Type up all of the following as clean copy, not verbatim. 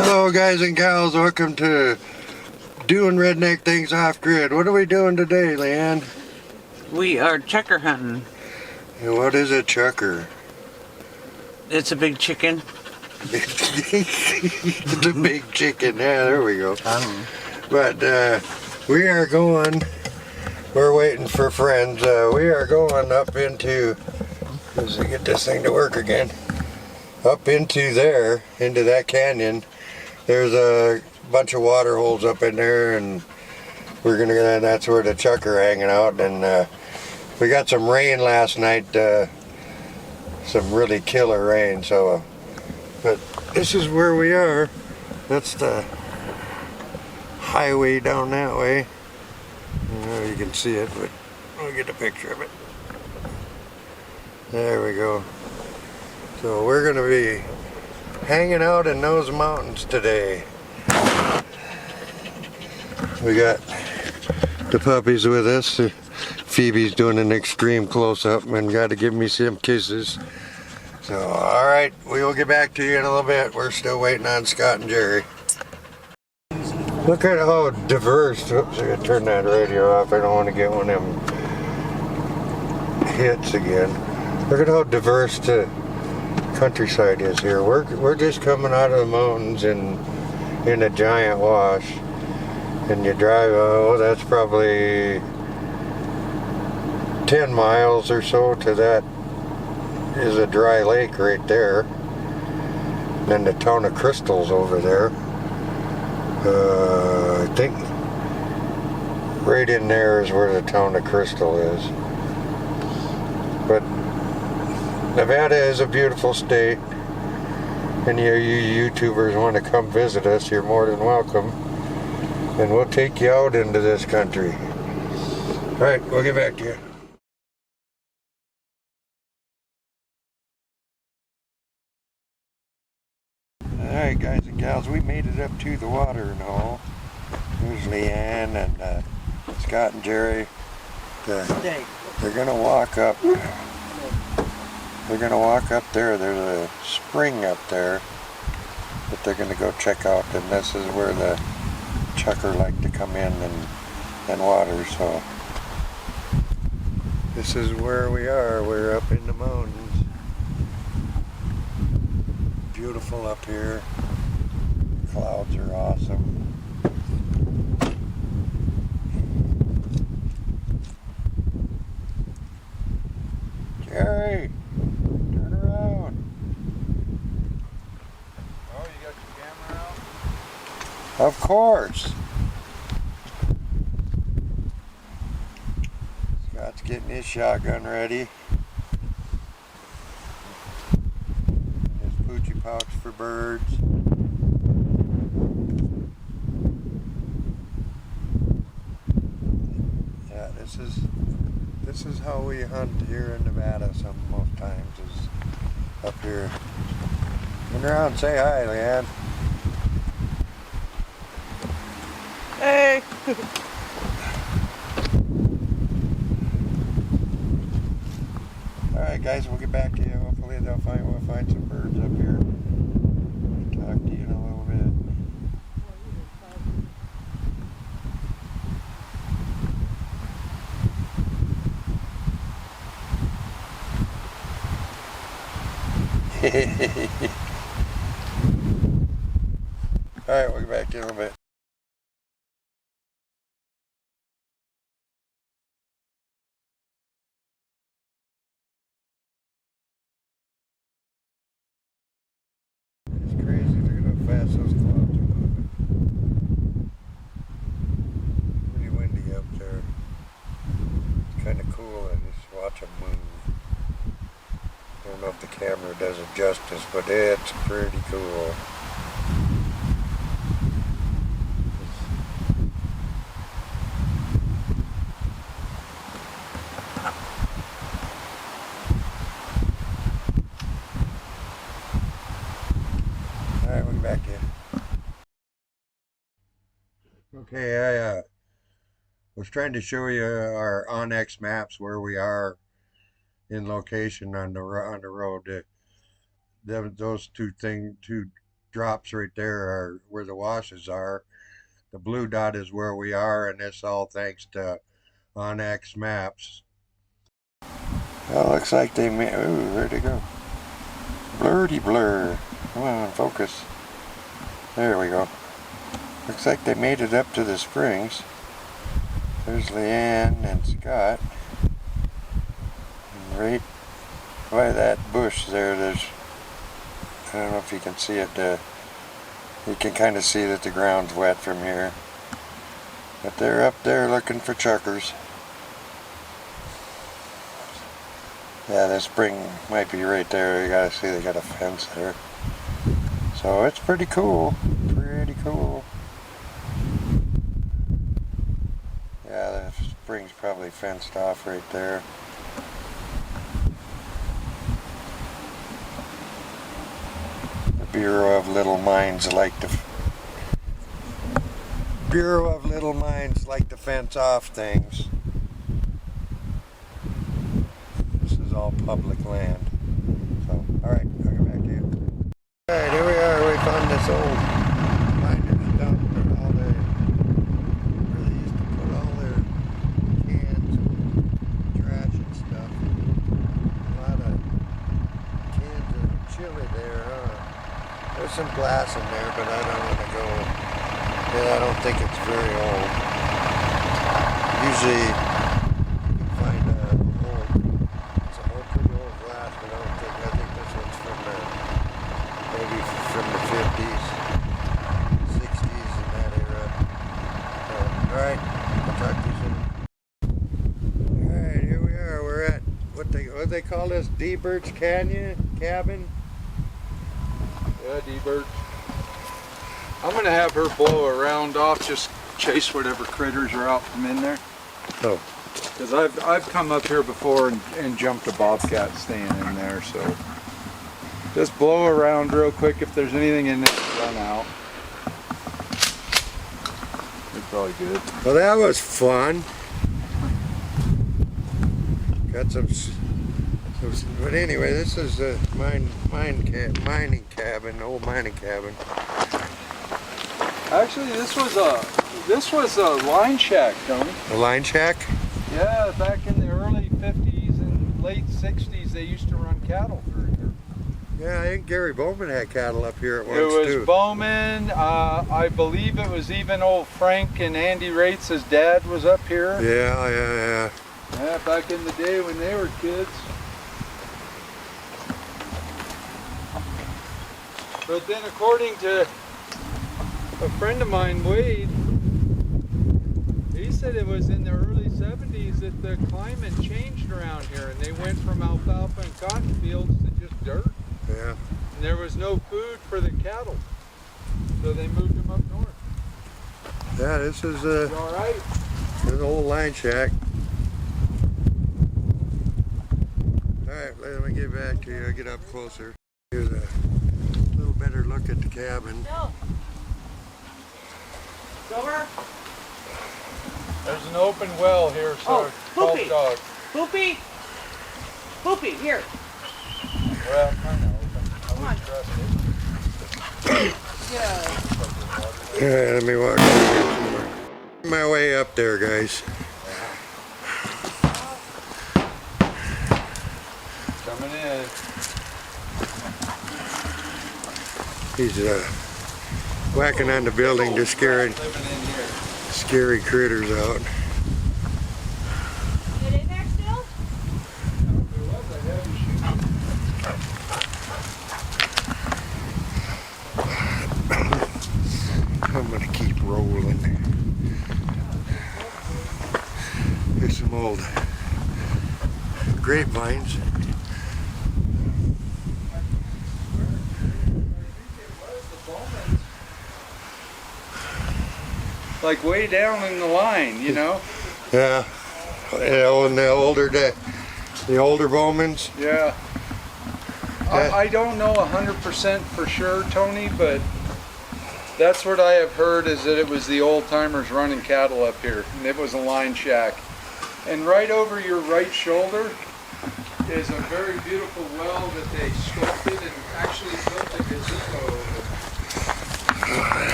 Hello guys and gals, welcome to Doing Redneck Things Off Grid. What are we doing today, Leanne? We are chucker hunting. And what is a chucker? It's a big chicken. It's a big chicken, yeah, there we go. But we're waiting for friends. We are going up into, let's get this thing to work again, up into that canyon. There's a bunch of water holes up in there, and that's where the chucker hanging out. And we got some rain last night, some really killer rain. So, but this is where we are. That's the highway down that way. I don't know if you can see it, but I'll get a picture of it. There we go. So we're gonna be hanging out in those mountains today. We got the puppies with us. Phoebe's doing an extreme close-up and got to give me some kisses. So, alright, we will get back to you in a little bit. We're still waiting on Scott and Jerry. Look at how diverse. Oops, I gotta turn that radio off. I don't want to get one of them hits again. Look at how diverse the countryside is here. We're just coming out of the mountains in a giant wash, and you drive, that's probably 10 miles or so to that is a dry lake right there. Then the town of Crystal's over there. I think right in there is where the town of Crystal is. But Nevada is a beautiful state, and you YouTubers want to come visit us, you're more than welcome, and we'll take you out into this country. Alright, we'll get back to you. Alright guys and gals, we made it up to the watering hole. Here's Leanne and Scott and Jerry. They're gonna walk up. They're gonna walk up there. There's a spring up there that they're gonna go check out, and this is where the chucker like to come in and water. So this is where we are. We're up in the mountains. Beautiful up here. Clouds are awesome. Jerry, turn around. Oh, you got your camera out? Of course. Scott's getting his shotgun ready. And his poochie pouch for birds. Yeah, this is how we hunt here in Nevada most times, is up here. Turn around and say hi, Leanne. Hey! Alright guys, we'll get back to you. Hopefully we'll find some birds up here. Talk to you in a little bit. Alright, we'll get back to you in a little bit. It's crazy, look at how fast those clouds are moving. Pretty windy up there. It's kind of cool to just watch them move. I don't know if the camera does it justice, but it's pretty cool. Alright, we'll get back to you. Okay, I was trying to show you our Onyx maps where we are in location on the road. Those two drops right there are where the washes are. The blue dot is where we are, and it's all thanks to Onyx Maps. Well, looks like they made. Ooh, where'd it go? Blurdy blur. Come on, focus. There we go. Looks like they made it up to the springs. There's Leanne and Scott. And right by that bush there's, I don't know if you can see it, you can kind of see that the ground's wet from here. But they're up there looking for chukars. Yeah, the spring might be right there. You gotta see they got a fence there. So it's pretty cool. Pretty cool. Yeah, the spring's probably fenced off right there. The Bureau of Little Minds like to fence off things. This is all public land. So, alright, I'll get back to you. Alright, here we are. We found this old miner's dump where they used to put all their cans and trash and stuff. A lot of cans of chili there, huh? There's some glass in there, but I don't want to go. Yeah, I don't think it's very old. Usually you can find some pretty old glass, but I think this one's from maybe from the 50s, 60s, in that era. Alright, I'll talk to you soon. Alright, here we are. We're at what they call this, D-Birch Canyon cabin? Yeah, D-Birch. I'm gonna have her blow a round off, just chase whatever critters are out from in there. Oh. Because I've come up here before and jumped a bobcat staying in there, so just blow around real quick. If there's anything in there, run out. You're probably good. Well, that was fun. Got some, but anyway, this is a mining cabin, old mining cabin. Actually, this was a line shack, Tony. A line shack? Yeah, back in the early 50s and late 60s, they used to run cattle through here. Yeah, I think Gary Bowman had cattle up here at once It was too. Bowman. I believe it was even old Frank and Andy Rates' dad was up here. Yeah. Yeah, back in the day when they were kids. But then according to a friend of mine, Wade, he said it was in the early 70s that the climate changed around here and they went from alfalfa and cotton fields to just dirt. Yeah. And there was no food for the cattle. So they moved them up north. Yeah, this is All right. an old line shack. Alright, let me get back to you. I'll get up closer. Here's a little better look at the cabin. No. Over. There's an open well here, so 12 Poopy. dogs. Poopy. Poopy, here. Well, kind of open. I Come on. wouldn't trust it. Yeah. Alright, let me walk over here. My way up there, guys. Coming in. He's whacking on the building to Living in here. scary critters out. Get in there still? I'm gonna keep rolling. Here's some old grapevines. Like way down in the line, you know? Yeah, and the older Bowmans. Yeah. Yeah. I don't know 100% for sure, Tony, but that's what I have heard, is that it was the old timers running cattle up here, and it was a line shack. And right over your right shoulder is a very beautiful well that they sculpted and actually built a gazebo over.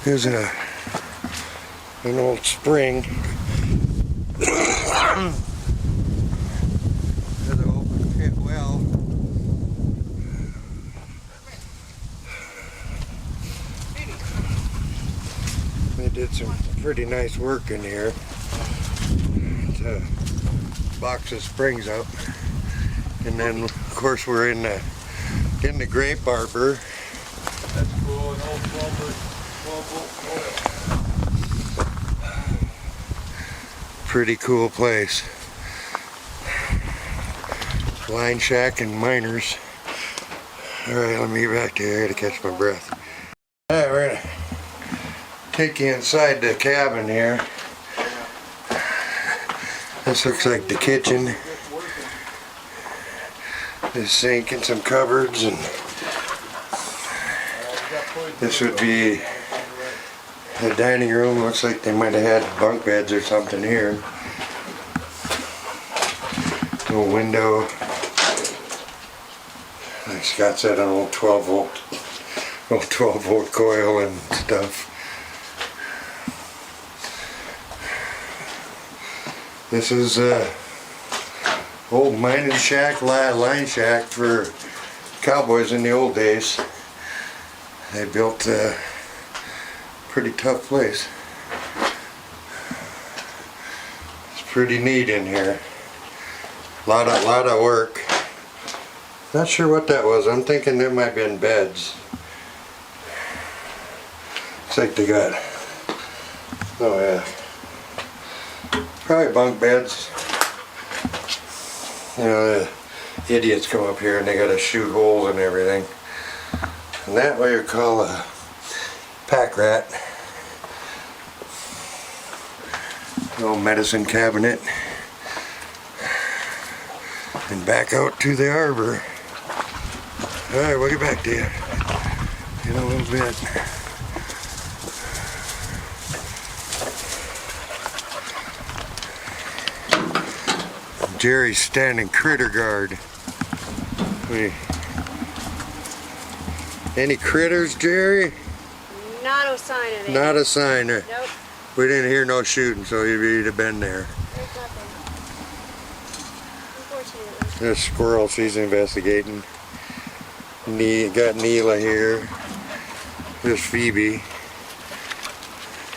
Here's an old spring. There's an open pit well. They did some pretty nice work in here to box the springs up. And then of course we're in the grape arbor. That's cool, an old 12-volt coil. Pretty cool place. Line shack and miners. Alright, let me get back to here to catch my breath. Alright, we're gonna take you inside the cabin here. This looks like the kitchen. The sink and some cupboards, and this would be the dining room. Looks like they might have had bunk beds or something here. No window. Like Scott said, an old 12 volt coil and stuff. This is old mining shack, line shack for cowboys in the old days. They built a pretty tough place. It's pretty neat in here. Lot of work. Not sure what that was. I'm thinking there might have been beds. Looks like they got, oh yeah, probably bunk beds. You know, the idiots come up here and they gotta shoot holes and everything. And that what you call a pack rat. Little medicine cabinet. And back out to the arbor. Alright, we'll get back to you in a little bit. Jerry's standing critter guard. Any critters, Jerry? Not a sign of it. Not a sign. Nope. We didn't hear no shooting, so you'd have been there. There's nothing. Unfortunately. There's squirrel, she's investigating. Got Neela here. There's Phoebe.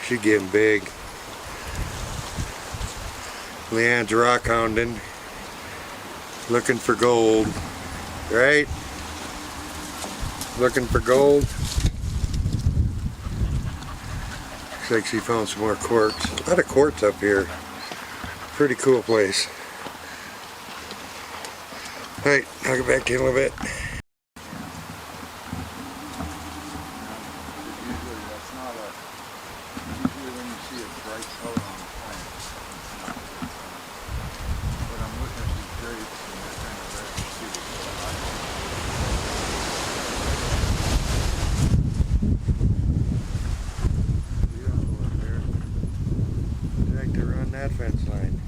She's getting big. Leanne's rock hounding. Looking for gold. Right? Looking for gold. Looks like she found some more quartz. A lot of quartz up here. Pretty cool place. Alright, I'll get back to you in a little bit. That fence line.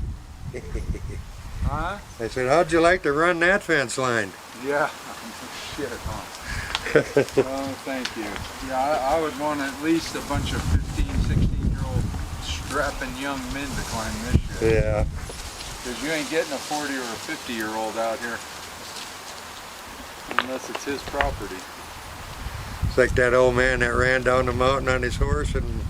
Huh? I said, how'd you like to run that fence line? Yeah. Shit, huh? Oh, thank you. Yeah, I would want at least a bunch of 15, 16-year-old strapping young men to climb this shit. Yeah. Because you ain't getting a 40 or a 50-year-old out here. Unless it's his property. It's like that old man that ran down the mountain on his horse and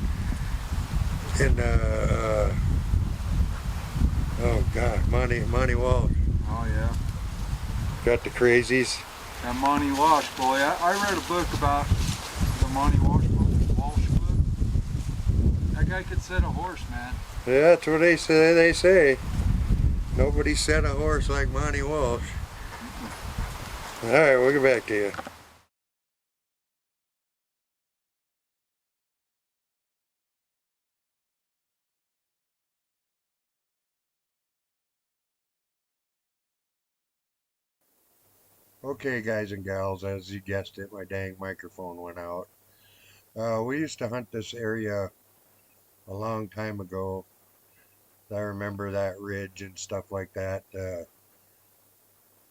oh God, Monty Walsh. Oh yeah. Got the crazies. That Monty Walsh boy. I read a book about the Monty Walsh book. That guy could sit a horse, man. Yeah, that's what they say. Nobody said a horse like Monty Walsh. Alright, we'll get back to you. Okay, guys and gals, as you guessed it, my dang microphone went out. We used to hunt this area a long time ago. I remember that ridge and stuff like that.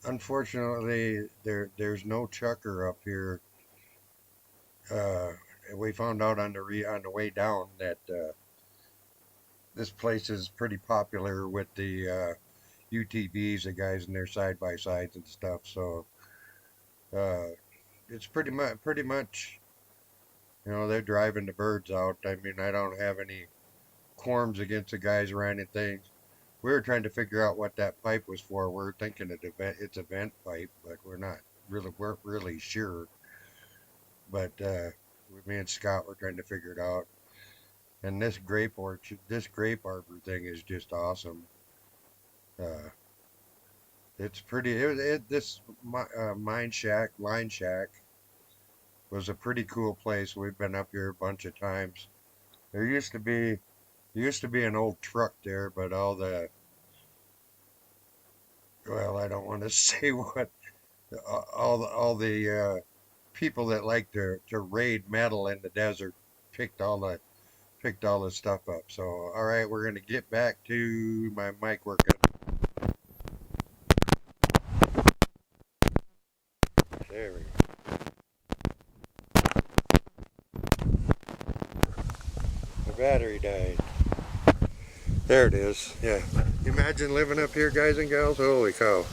Unfortunately, there's no chukar up here we found out on the way down that this place is pretty popular with the UTVs, the guys in their side by sides and stuff. So uh, it's pretty much, you know, they're driving the birds out. I mean, I don't have any qualms against the guys renting things. We were trying to figure out what that pipe was for. We're thinking it's a vent pipe, but weren't really sure. But me and Scott were trying to figure it out. And this grape arbor thing is just awesome. Uh, it's pretty. This line shack was a pretty cool place. We've been up here a bunch of times. There used to be an old truck there, but well, I don't want to say what, all the people that like to raid metal in the desert picked all the stuff up. So, all right, we're gonna get back to my mic working. There we go. The battery died. There it is. Yeah. Imagine living up here, guys and gals. Holy cow.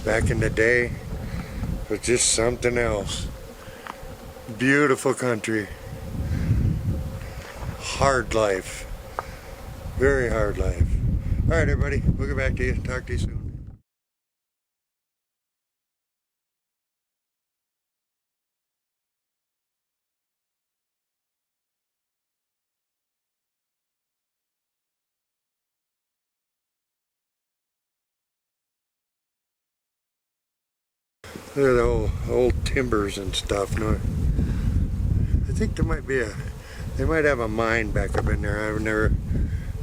Back in the day, it was just something else. Beautiful country. Hard life. Very hard life. All right, everybody. We'll get back to you. Talk to you soon. Look at the old timbers and stuff. No, I think they might have a mine back up in there. I've never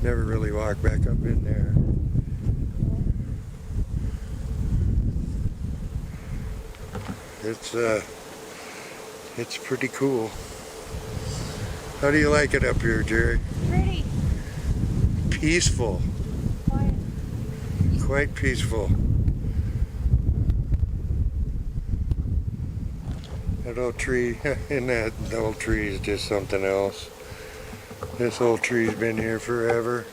really walked back up in there. It's pretty cool. How do you like it up here, Jerry? Pretty. Peaceful. Quiet. Quite peaceful. That old tree, the old tree is just something else. This old tree's been here forever.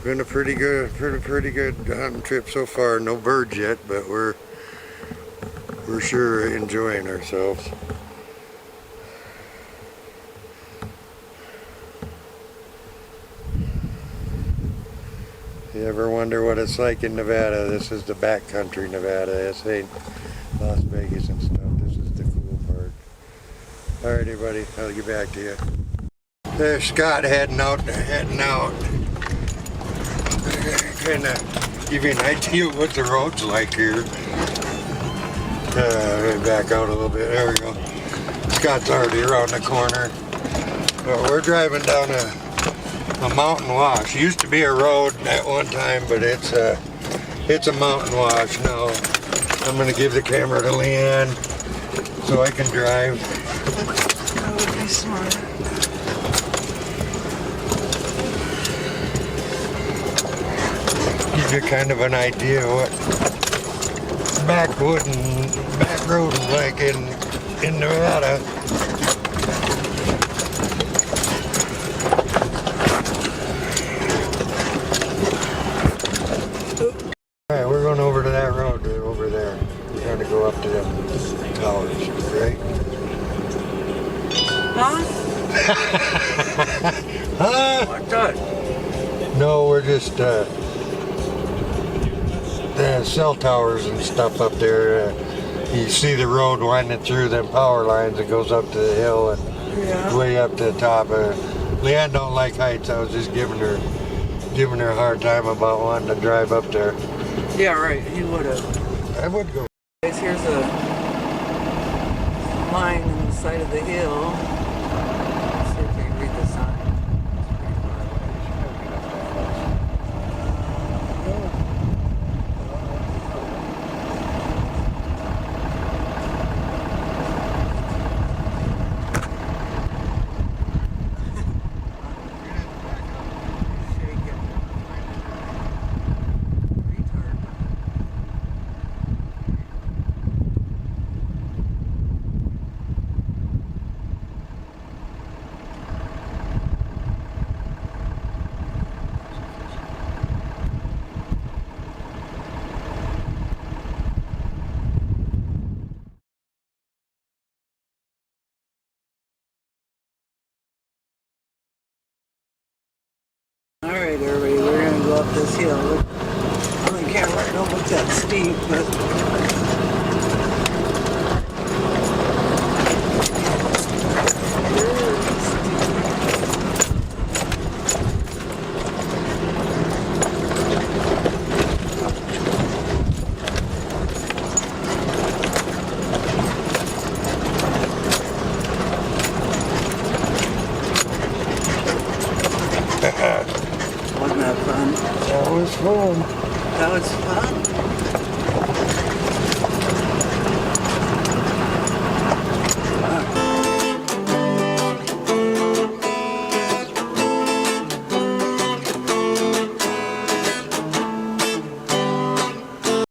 Been a pretty good hunting trip so far. No birds yet, but we're sure enjoying ourselves. You ever wonder what it's like in Nevada? This is the backcountry Nevada. This ain't Las Vegas and stuff. This is the cool part. Alright, everybody, I'll get back to you. There's Scott heading out. Kind of give you an idea what the road's like here. Back out a little bit. There we go. Scott's already around the corner. Well, we're driving down a mountain wash. Used to be a road at one time, but it's a mountain wash now. I'm gonna give the camera to Leanne so I can drive. That would be smart. Give you kind of an idea what back road is like in Nevada. Alright, we're going over to that road over there. We're going to go up to them towers, right? Huh? Huh? What the? No, we're just the cell towers and stuff up there. You see the road winding through them power lines. It goes up to the hill and way up to the top. Leanne don't like heights. I was just giving her a hard time about wanting to drive up there. Yeah, right. You would have. I would go. Here's a line in the side of the hill. Let's see if we can read the sign. It's pretty far away. Shaking. Retard. this hill. On the camera, it don't look that steep, but wasn't that fun? That was fun. That was fun.